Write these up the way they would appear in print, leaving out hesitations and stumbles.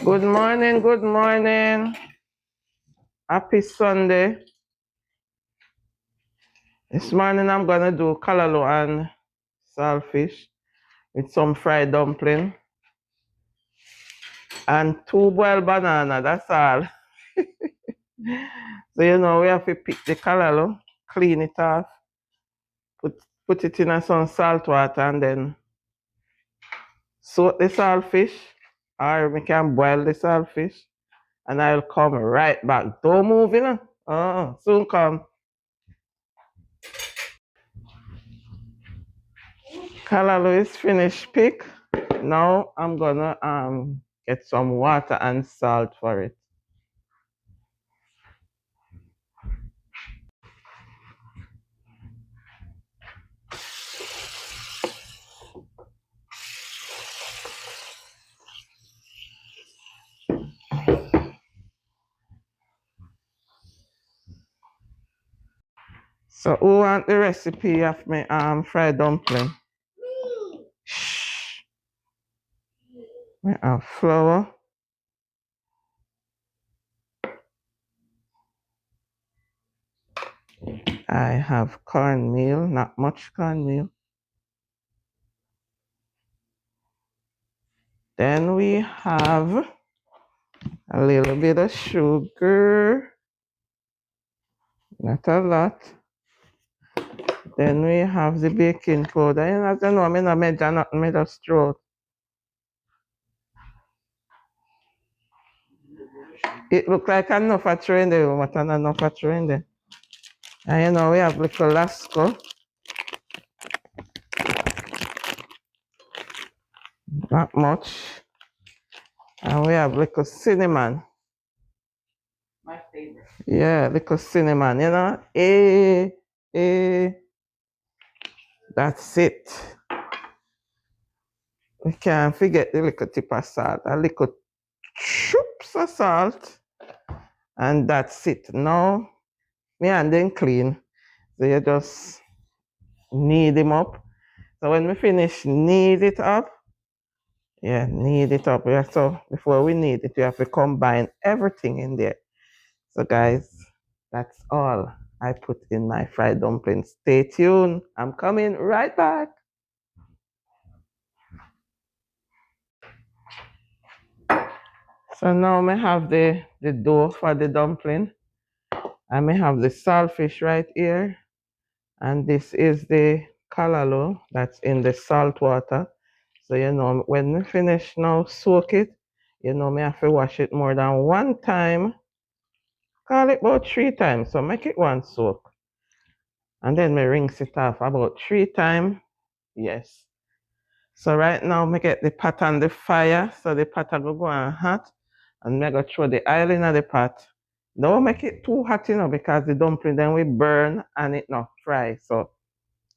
Good morning, good morning. Happy Sunday. This morning I'm gonna do callaloo and saltfish with some fried dumpling and 2 boiled banana, that's all. So we have to pick the callaloo, clean it off, put it in some salt water and then soak the saltfish, or we can boil the saltfish and I'll come right back. Don't move, soon come. Callaloo is finished pick. Now I'm gonna get some water and salt for it. So who want the recipe of my fried dumpling? Shh. I have flour. I have cornmeal, not much cornmeal. Then we have a little bit of sugar, not a lot. Then we have the baking powder. I don't know, I'm not measure nothing, I just throw it. It look like enough for throwing there, but not enough for throwing there. And we have little lasco. Not much. And we have little cinnamon. My favorite. Yeah, little cinnamon, That's it. We can't forget the little tip of salt, a little choops of salt, and that's it. Now, me hand them clean. So you just knead them up. So when we finish knead it up, knead it up. So before we knead it, we have to combine everything in there. So guys, that's all I put in my fried dumplings. Stay tuned. I'm coming right back. So now I have the dough for the dumpling. I may have the saltfish right here. And this is the callaloo that's in the salt water. So when we finish now soak it, me have to wash it more than one time. Call it about 3 times. So make it one soak. And then me rinse it off about 3 times. Yes. So right now me get the pot on the fire. So the pot will go on hot. And me go throw the oil in the pot. Don't make it too hot, because the dumpling then will burn and it not fry. So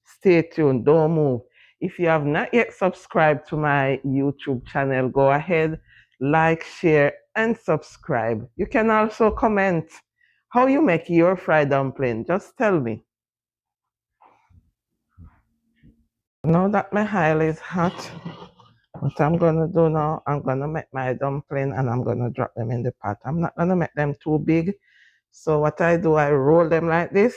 stay tuned, don't move. If you have not yet subscribed to my YouTube channel, go ahead, like, share, and subscribe. You can also comment how you make your fried dumpling. Just tell me. Now that my oil is hot, what I'm gonna do now, I'm gonna make my dumpling and I'm gonna drop them in the pot. I'm not gonna make them too big. So what I do, I roll them like this.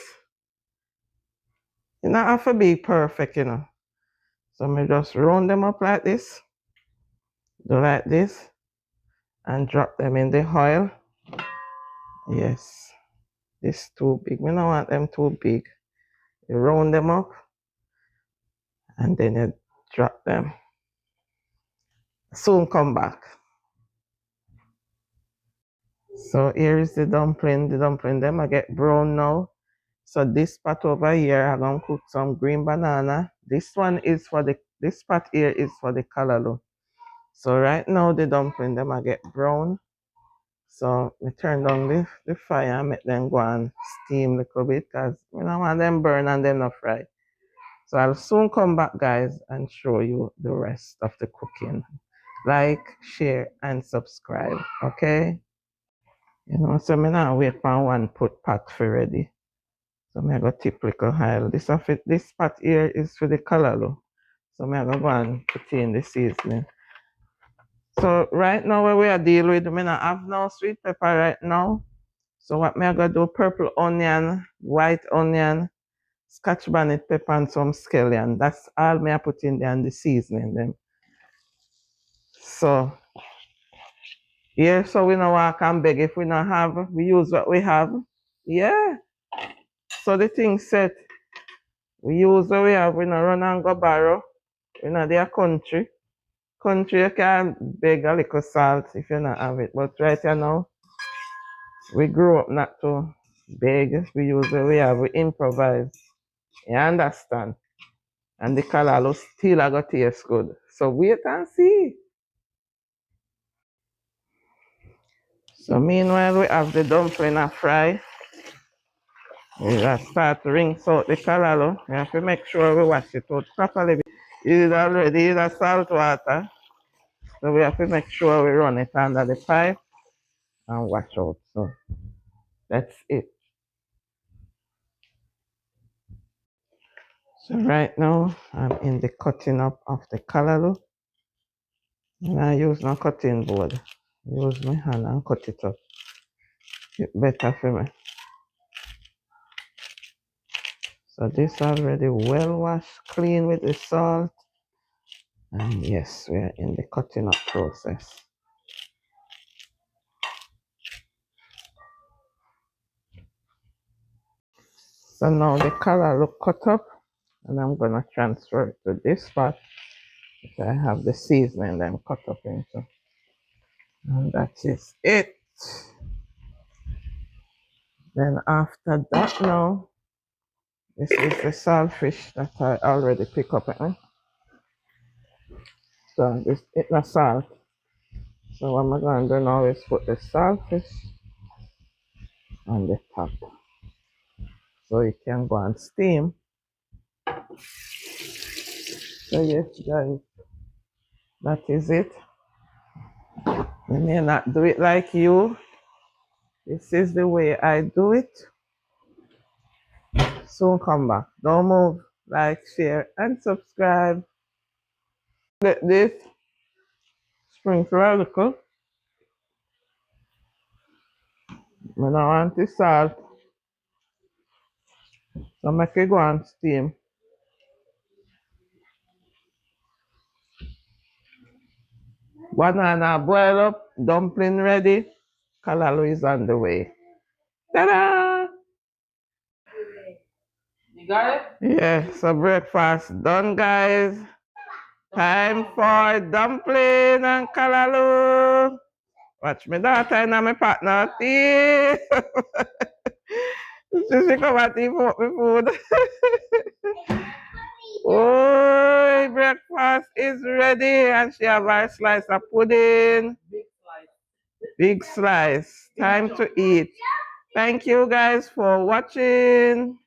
You don't have to be perfect, So I just roll them up like this. Do like this. And drop them in the oil. Yes. This too big. We don't want them too big. You round them up. And then you drop them. Soon come back. So here is the dumpling. The dumpling them I get brown now. So this pot over here, I'm gonna cook some green banana. This one is for this pot here is for the callaloo. So right now the dumpling them I get brown. So we turn down the fire and make them go and steam a little bit because we don't want them burn and them not fry. So I'll soon come back, guys, and show you the rest of the cooking. Like, share, and subscribe, okay? So me now wait for one pot for ready. So me I go tip little oil. This pot here is for the callaloo. So me I go and put in the seasoning. So right now where we are dealing with, me not have no sweet pepper right now. So what me I gonna do? Purple onion, white onion, scotch bonnet pepper, and some scallion. That's all me I put in there and the seasoning them. So yeah, so we know walk and beg if we not have, we use what we have. Yeah. So the thing set, we use what we have, we not run and go borrow. We not their country. Country you can beg a little salt if you not have it. But right here now, we grew up not to beg. We use what we have, we improvise. You understand? And the callaloo still a go taste good. So wait and see. So meanwhile we have the dumpling a fry. We just start to rinse out the callaloo. We have to make sure we wash it out properly. It is already in a salt water. So we have to make sure we run it under the pipe and wash out. So that's it. So right now I'm in the cutting up of the callaloo. And I use my cutting board. Use my hand and cut it up. It's better for me. So this already well washed, clean with the salt. And yes, we are in the cutting up process. So now the color look cut up and I'm gonna transfer it to this pot which I have the seasoning then cut up into. And that is it. Then after that now, this is the saltfish that I already pick up. So this is the salt. So what I'm gonna do now is put the saltfish on the top. So it can go and steam. So yes guys, that is it. I may not do it like you. This is the way I do it. Soon come back. Don't move. Like, share, and subscribe. Let this sprinkle a little. I don't want the salt. So make it go and steam. Banana boil up. Dumpling ready. Callaloo is on the way. Ta-da! You got it? Yeah, so breakfast done, guys. Time for dumpling and callaloo. Watch me daughter and my partner tea. She come and tea for me food. Oh, breakfast is ready and she have a slice of pudding. Big slice. Big slice. Time to eat. Thank you guys for watching.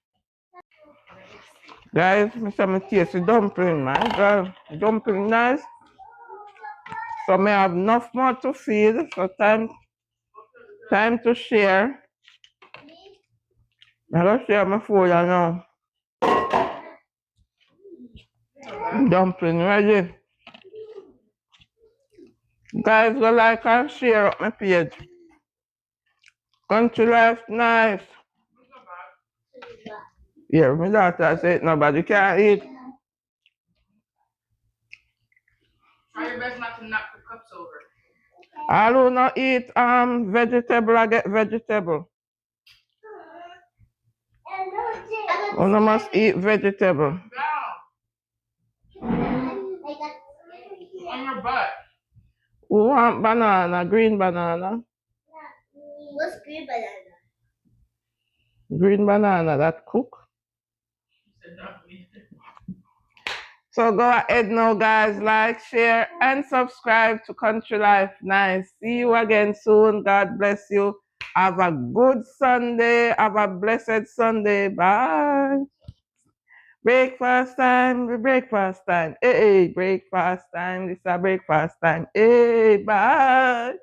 Guys, Mr. Me taste the dumpling, man. God, dumpling nice. So may have enough more to feed. So time to share. I'm gonna share my food now. Dumpling ready. Guys, go like and share up my page. Country life nice. Yeah, my daughter said nobody can eat. Try your best not to knock the cups over. I do not eat vegetable, I get vegetable. One must eat vegetable. Down. On your butt. Who want banana? Green banana? What's green banana? Green banana that cook. So go ahead now, guys. Like, share, and subscribe to Country Life Nice. See you again soon. God bless you. Have a good Sunday. Have a blessed Sunday. Bye. Breakfast time. Breakfast time. Hey, breakfast time. This is a breakfast time. Hey, bye.